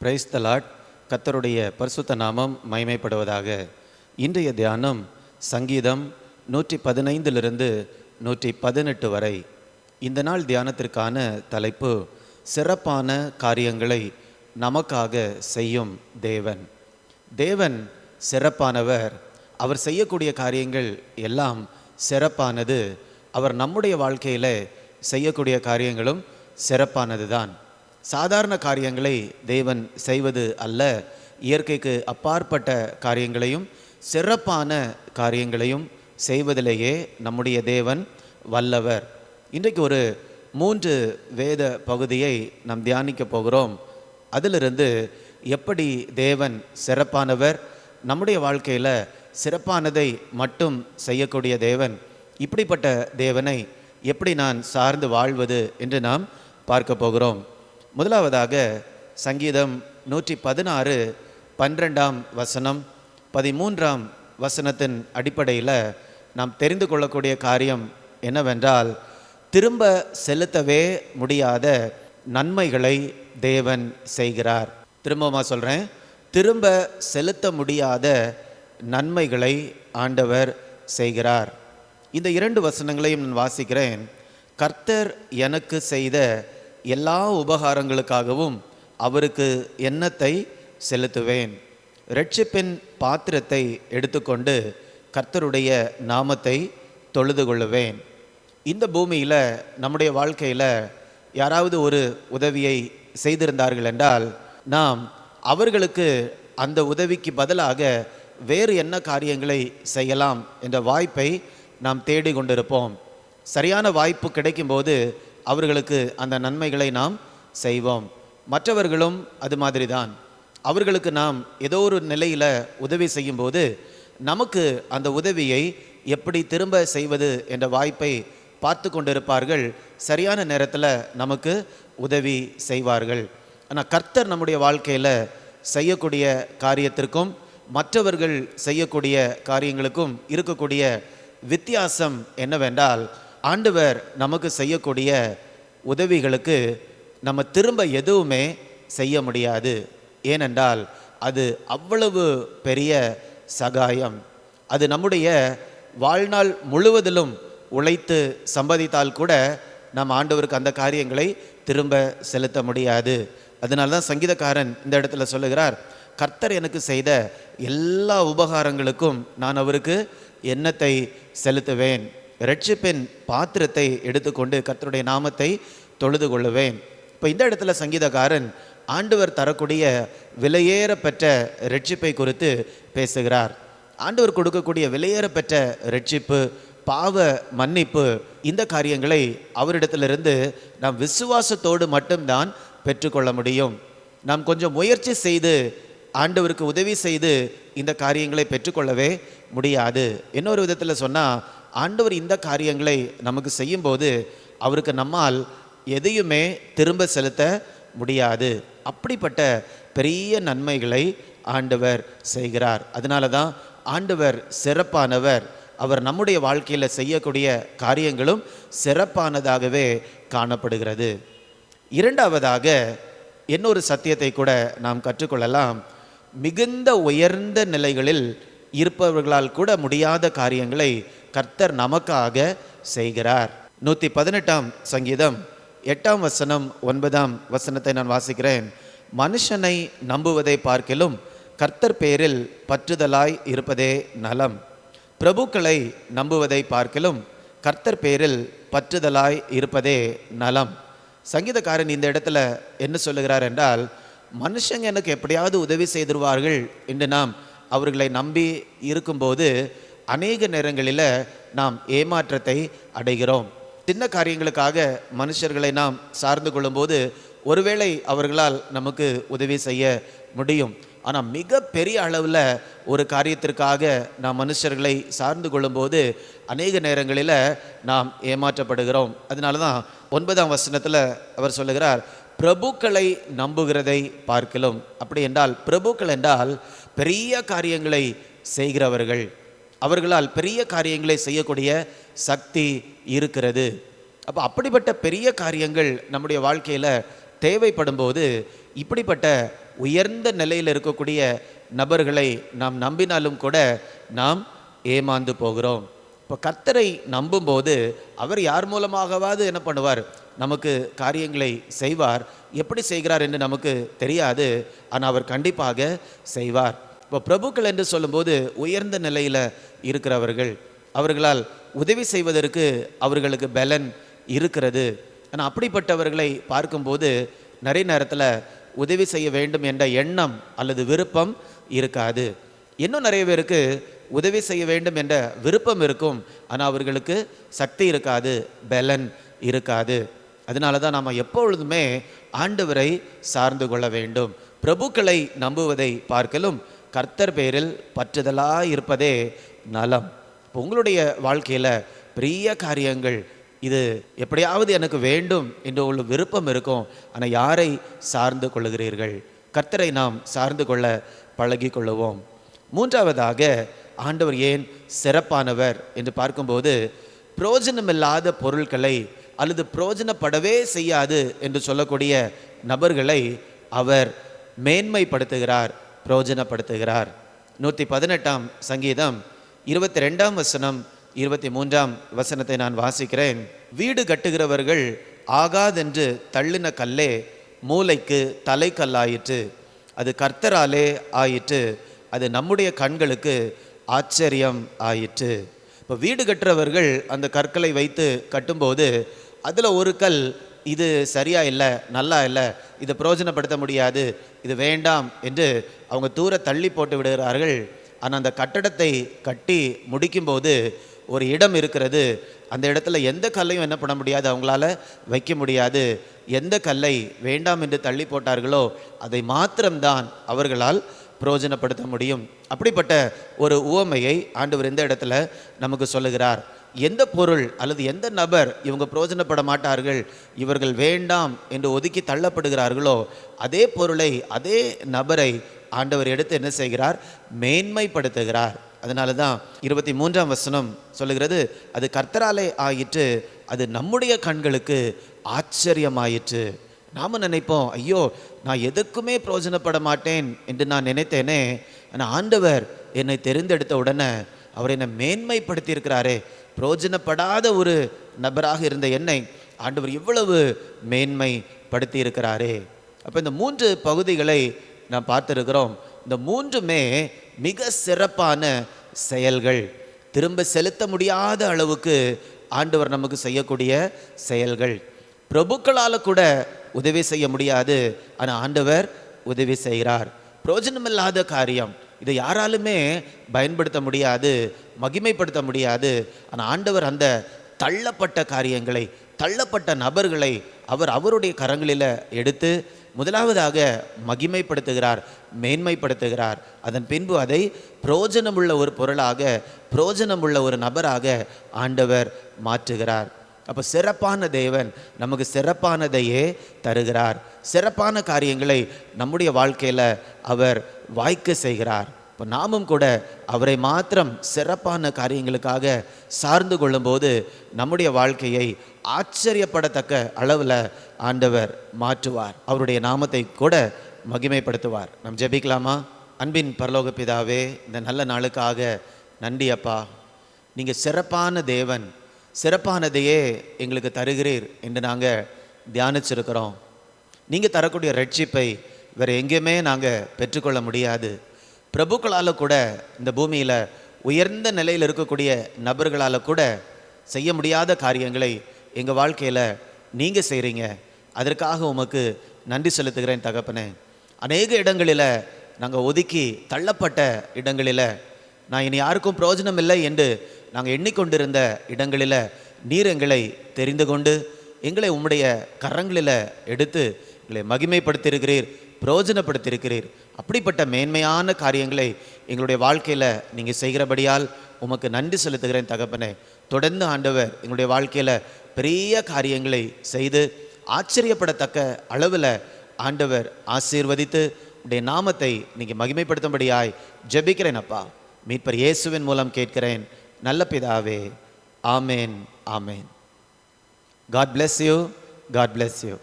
Praise the Lord. கர்த்தருடைய பரிசுத்த நாமம் மகிமைப்படுவதாக. இன்றைய தியானம் சங்கீதம் 115 118 வரை. இந்த நாள் தியானத்திற்கான தலைப்பு சிறப்பான காரியங்களை நமக்காக செய்யும் தேவன். தேவன் சிறப்பானவர். அவர் செய்யக்கூடிய காரியங்கள் எல்லாம் சிறப்பானது. அவர் நம்முடைய வாழ்க்கையில் செய்யக்கூடிய காரியங்களும் சிறப்பானது தான். சாதாரண காரியங்களை தேவன் செய்வது அல்ல, இயற்கைக்கு அப்பாற்பட்ட காரியங்களையும் சிறப்பான காரியங்களையும் செய்வதிலேயே நம்முடைய தேவன் வல்லவர். இன்றைக்கு ஒரு 3 வேத பகுதியை நாம் தியானிக்க போகிறோம். அதிலிருந்து எப்படி தேவன் சிறப்பானவர், நம்முடைய வாழ்க்கையில் சிறப்பானதை மட்டும் செய்யக்கூடிய தேவன், இப்படிப்பட்ட தேவனை எப்படி நான் சார்ந்து வாழ்வது என்று நாம் பார்க்க போகிறோம். முதலாவதாக சங்கீதம் 116 12ஆம் வசனம் 13ஆம் வசனத்தின் அடிப்படையில் நாம் தெரிந்து கொள்ளக்கூடிய காரியம் என்னவென்றால், திரும்ப செலுத்தவே முடியாத நன்மைகளை தேவன் செய்கிறார். திரும்பமா சொல்கிறேன், திரும்ப செலுத்த முடியாத நன்மைகளை ஆண்டவர் செய்கிறார். இந்த 2 வசனங்களையும் நான் வாசிக்கிறேன். கர்த்தர் எனக்கு செய்த எல்லா உபகாரங்களுக்காகவும் அவருக்கு எண்ணத்தை செலுத்துவேன். இரட்சிப்பின் பாத்திரத்தை எடுத்துக்கொண்டு கர்த்தருடைய நாமத்தை தொழுது கொள்ளுவேன். இந்த பூமியில் நம்முடைய வாழ்க்கையில் யாராவது ஒரு உதவியை செய்திருந்தார்கள் என்றால், நாம் அவர்களுக்கு அந்த உதவிக்கு பதிலாக வேறு என்ன காரியங்களை செய்யலாம் என்ற வாய்ப்பை நாம் தேடி கொண்டிருப்போம். சரியான வாய்ப்பு கிடைக்கும்போது அவர்களுக்கு அந்த நன்மைகளை நாம் செய்வோம். மற்றவர்களும் அது மாதிரி தான். அவர்களுக்கு நாம் ஏதோ ஒரு நிலையில் உதவி செய்யும்போது நமக்கு அந்த உதவியை எப்படி திரும்ப செய்வது என்ற வாய்ப்பை பார்த்து கொண்டிருப்பார்கள். சரியான நேரத்தில் நமக்கு உதவி செய்வார்கள். ஆனால் கர்த்தர் நம்முடைய வாழ்க்கையில் செய்யக்கூடிய காரியத்திற்கும் மற்றவர்கள் செய்யக்கூடிய காரியங்களுக்கும் இருக்கக்கூடிய வித்தியாசம் என்னவென்றால், ஆண்டவர் நமக்கு செய்யக்கூடிய உதவிகளுக்கு நம்ம திரும்ப எதுவுமே செய்ய முடியாது. ஏனென்றால் அது அவ்வளவு பெரிய சகாயம். அது நம்முடைய வாழ்நாள் முழுவதிலும் உழைத்து சம்பாதித்தால் கூட நம்ம ஆண்டவருக்கு அந்த காரியங்களை திரும்ப செலுத்த முடியாது. அதனால தான் சங்கீதக்காரன் இந்த இடத்துல சொல்லுகிறார், கர்த்தர் எனக்கு செய்த எல்லா உபகாரங்களுக்கும் நான் அவருக்கு எண்ணத்தை செலுத்துவேன். இரட்சிப்பின் பாத்திரத்தை எடுத்துக்கொண்டு கர்த்தருடைய நாமத்தை தொழுது கொள்ளுவேன். இப்போ இந்த இடத்துல சங்கீதக்காரன் ஆண்டவர் தரக்கூடிய விலையேற பெற்ற இரட்சிப்பை குறித்து பேசுகிறார். ஆண்டவர் கொடுக்கக்கூடிய விலையேற பெற்ற இரட்சிப்பு, பாவ மன்னிப்பு, இந்த காரியங்களை அவரிடத்திலிருந்து நாம் விசுவாசத்தோடு மட்டும்தான் பெற்றுக்கொள்ள முடியும். நாம் கொஞ்சம் முயற்சி செய்து ஆண்டவருக்கு உதவி செய்து இந்த காரியங்களை பெற்றுக்கொள்ளவே முடியாது. இன்னொரு விதத்தில் சொன்னால், ஆண்டவர் இந்த காரியங்களை நமக்கு செய்யும்போது அவருக்கு நம்மால் எதையுமே திரும்ப செலுத்த முடியாது. அப்படிப்பட்ட பெரிய நன்மைகளை ஆண்டவர் செய்கிறார். அதனால தான் ஆண்டவர் சிறப்பானவர். அவர் நம்முடைய வாழ்க்கையில் செய்யக்கூடிய காரியங்களும் சிறப்பானதாகவே காணப்படுகிறது. இரண்டாவதாக இன்னொரு சத்தியத்தை கூட நாம் கற்றுக்கொள்ளலாம். மிகுந்த உயர்ந்த நிலைகளில் இருப்பவர்களால் கூட முடியாத காரியங்களை கர்த்தர் நமக்காக செய்கிறார். 118ஆம் சங்கீதம் 8ஆம் வசனம் 9ஆம் வசனத்தை நான் வாசிக்கிறேன். மனுஷனை நம்புவதை பார்க்கிலும் கர்த்தர் பேரில் பற்றுதலாய் இருப்பதே நலம். பிரபுக்களை நம்புவதை பார்க்கிலும் கர்த்தர் பேரில் பற்றுதலாய் இருப்பதே நலம். சங்கீதக்காரன் இந்த இடத்துல என்ன சொல்லுகிறார் என்றால், மனுஷங்க எனக்கு எப்படியாவது உதவி செய்திருவார்கள் என்று நாம் அவர்களை நம்பி இருக்கும்போது அநேக நேரங்களில் நாம் ஏமாற்றத்தை அடைகிறோம். சின்ன காரியங்களுக்காக மனுஷர்களை நாம் சார்ந்து கொள்ளும்போது ஒருவேளை அவர்களால் நமக்கு உதவி செய்ய முடியும். ஆனால் மிக பெரிய அளவில் ஒரு காரியத்திற்காக நாம் மனுஷர்களை சார்ந்து கொள்ளும்போது அநேக நேரங்களில் நாம் ஏமாற்றப்படுகிறோம். அதனால தான் 9ஆம் வசனத்தில் அவர் சொல்லுகிறார், பிரபுக்களை நம்புகிறதை பார்க்கிலும். அப்படி என்றால் பிரபுக்கள் என்றால் பெரிய காரியங்களை செய்கிறவர்கள். அவர்களால் பெரிய காரியங்களை செய்யக்கூடிய சக்தி இருக்கிறது. அப்படிப்பட்ட பெரிய காரியங்கள் நம்முடைய வாழ்க்கையில் தேவைப்படும் போது இப்படிப்பட்ட உயர்ந்த நிலையில் இருக்கக்கூடிய நபர்களை நாம் நம்பினாலும் கூட நாம் ஏமாந்து போகிறோம். இப்போ கர்த்தரை நம்பும்போது அவர் யார் மூலமாகவாது என்ன பண்ணுவார், நமக்கு காரியங்களை செய்வார். எப்படி செய்கிறார் என்று நமக்கு தெரியாது, ஆனால் அவர் கண்டிப்பாக செய்வார். இப்போ பிரபுக்கள் என்று சொல்லும்போது உயர்ந்த நிலையில் இருக்கிறவர்கள், அவர்களால் உதவி செய்வதற்கு அவர்களுக்கு பலன் இருக்கிறது. ஆனால் அப்படிப்பட்டவர்களை பார்க்கும்போது நிறைய நேரத்தில் உதவி செய்ய வேண்டும் என்ற எண்ணம் அல்லது விருப்பம் இருக்காது. இன்னும் நிறைய பேருக்கு உதவி செய்ய வேண்டும் என்ற விருப்பம் இருக்கும், ஆனால் அவர்களுக்கு சக்தி இருக்காது, பலன் இருக்காது. அதனால தான் நாம் எப்பொழுதுமே ஆண்டவரை சார்ந்து கொள்ள வேண்டும். பிரபுக்களை நம்புவதை பார்க்கலும் கர்த்தர் பேரில் பற்றுதலாக இருப்பதே நலம். இப்போ உங்களுடைய வாழ்க்கையில் பெரிய காரியங்கள், இது எப்படியாவது எனக்கு வேண்டும் என்ற ஒரு விருப்பம் இருக்கும், ஆனால் யாரை சார்ந்து கொள்ளுகிறீர்கள்? கர்த்தரை நாம் சார்ந்து கொள்ள பழகி கொள்ளுவோம். மூன்றாவதாக, ஆண்டவர் ஏன் சிறப்பானவர் என்று பார்க்கும்போது, பிரயோஜனமில்லாத பொருட்களை அல்லது பிரயோஜனப்படவே செய்யாது என்று சொல்லக்கூடிய நபர்களை அவர் மேன்மைப்படுத்துகிறார், பிரயோஜனப்படுத்துகிறார். 118ஆம் சங்கீதம் 22ஆம் வசனம் 23ஆம் வசனத்தை நான் வாசிக்கிறேன். வீடு கட்டுகிறவர்கள் ஆகாதென்று தள்ளின கல்லே மூலைக்கு தலைக்கல்லாயிற்று, அது கர்த்தராலே ஆயிற்று, அது நம்முடைய கண்களுக்கு ஆச்சரியம் ஆயிற்று. இப்போ வீடு கட்டுறவர்கள் அந்த கற்களை வைத்து கட்டும்போது அதில் ஒரு கல் இது சரியா இல்லை, நல்லா இல்லை, இதை பிரயோஜனப்படுத்த முடியாது, இது வேண்டாம் என்று அவங்க தூர தள்ளி போட்டு விடுகிறார்கள். ஆனால் அந்த கட்டடத்தை கட்டி முடிக்கும்போது ஒரு இடம் இருக்கிறது, அந்த இடத்துல எந்த கல்லையும் என்ன பண்ண முடியாது, அவங்களால வைக்க முடியாது. எந்த கல்லை வேண்டாம் என்று தள்ளி போட்டார்களோ அதை மாத்திரம்தான் அவர்களால் பிரயோஜனப்படுத்த முடியும். அப்படிப்பட்ட ஒரு உவமையை ஆண்டவர் இந்த இடத்துல நமக்கு சொல்லுகிறார். எந்த பொருள் அல்லது எந்த நபர் இவங்க பிரயோஜனப்பட மாட்டார்கள், இவர்கள் வேண்டாம் என்று ஒதுக்கி தள்ளப்படுகிறார்களோ அதே பொருளை, அதே நபரை ஆண்டவர் எடுத்து என்ன செய்கிறார், மேன்மைப்படுத்துகிறார். அதனால தான் 23ஆம் வசனம் சொல்லுகிறது, அது கர்த்தராலே ஆயிற்று, அது நம்முடைய கண்களுக்கு ஆச்சரியமாயிற்று. நாம் நினைப்போம், ஐயோ நான் எதுக்குமே பிரயோஜனப்பட மாட்டேன் என்று நான் நினைத்தேனே, ஆனால் ஆண்டவர் என்னை தெரிந்தெடுத்த உடனே அவர் என்னை மேன்மைப்படுத்தி இருக்கிறாரே. பிரயோஜனப்படாத ஒரு நபராக இருந்த என்னை ஆண்டவர் இவ்வளவு மேன்மைப்படுத்தி இருக்கிறாரே. அப்போ இந்த 3 பகுதிகளை நாம் பார்த்துருக்கிறோம். இந்த 3மே மிக சிறப்பான செயல்கள், திரும்ப செலுத்த முடியாத அளவுக்கு ஆண்டவர் நமக்கு செய்யக்கூடிய செயல்கள். பிரபுக்களால் கூட உதவி செய்ய முடியாது, ஆனால் ஆண்டவர் உதவி செய்கிறார். பிரயோஜனமில்லாத காரியம், இதை யாராலுமே பயன்படுத்த முடியாது, மகிமைப்படுத்த முடியாது, ஆனால் ஆண்டவர் அந்த தள்ளப்பட்ட காரியங்களை, தள்ளப்பட்ட நபர்களை அவர் அவருடைய கரங்களில் எடுத்து முதலாவதாக மகிமைப்படுத்துகிறார், மேன்மைப்படுத்துகிறார். அதன் பின்பு அதை பிரயோஜனமுள்ள ஒரு பொருளாக, பிரயோஜனமுள்ள ஒரு நபராக ஆண்டவர் மாற்றுகிறார். அப்போ சிறப்பான தேவன் நமக்கு சிறப்பானதையே தருகிறார். சிறப்பான காரியங்களை நம்முடைய வாழ்க்கையில் அவர் வாய்க்க செய்கிறார். இப்போ நாமும் கூட அவரை மாத்திரம் சிறப்பான காரியங்களுக்காக சார்ந்து கொள்ளும்போது நம்முடைய வாழ்க்கையை ஆச்சரியப்படத்தக்க அளவில் ஆண்டவர் மாற்றுவார், அவருடைய நாமத்தை கூட மகிமைப்படுத்துவார். நாம் ஜெபிக்கலாமா? அன்பின் பரலோக பிதாவே, இந்த நல்ல நாளுக்காக நன்றி அப்பா. நீங்கள் சிறப்பான தேவன், சிறப்பானதையே எங்களுக்கு தருகிறீர் என்று நாங்கள் தியானிச்சிருக்கிறோம். நீங்கள் தரக்கூடிய ரட்சிப்பை வேறு எங்கேயுமே நாங்கள் பெற்றுக்கொள்ள முடியாது. பிரபுக்களால் கூட, இந்த பூமியில் உயர்ந்த நிலையில் இருக்கக்கூடிய நபர்களால் கூட செய்ய முடியாத காரியங்களை எங்கள் வாழ்க்கையில் நீங்கள் செய்கிறீங்க. அதற்காக உமக்கு நன்றி செலுத்துகிறேன் தகப்பனே. அநேக இடங்களில் நாங்கள் ஒதுக்கி தள்ளப்பட்ட இடங்களில், நான் இனி யாருக்கும் பிரயோஜனம் இல்லை என்று நாங்கள் எண்ணிக்கொண்டிருந்த இடங்களில் நீர் எங்களை தெரிந்து கொண்டு எங்களை உம்முடைய கரங்களில் எடுத்து எங்களை மகிமைப்படுத்தியிருக்கிறீர், பிரயோஜனப்படுத்தியிருக்கிறீர். அப்படிப்பட்ட மேன்மையான காரியங்களை எங்களுடைய வாழ்க்கையில் நீங்கள் செய்கிறபடியால் உமக்கு நன்றி செலுத்துகிறேன் தகப்பனே. தொடர்ந்து ஆண்டவர் எங்களுடைய வாழ்க்கையில் பெரிய காரியங்களை செய்து ஆச்சரியப்படத்தக்க அளவில் ஆண்டவர் ஆசீர்வதித்து உடைய நாமத்தை நீங்கள் மகிமைப்படுத்தும்படியாய் ஜெபிக்கிறேன் அப்பா. மீட்பர் இயேசுவின் மூலம் கேட்கிறேன் நல்ல பிதாவே. ஆமேன், ஆமேன். God bless you. God bless you.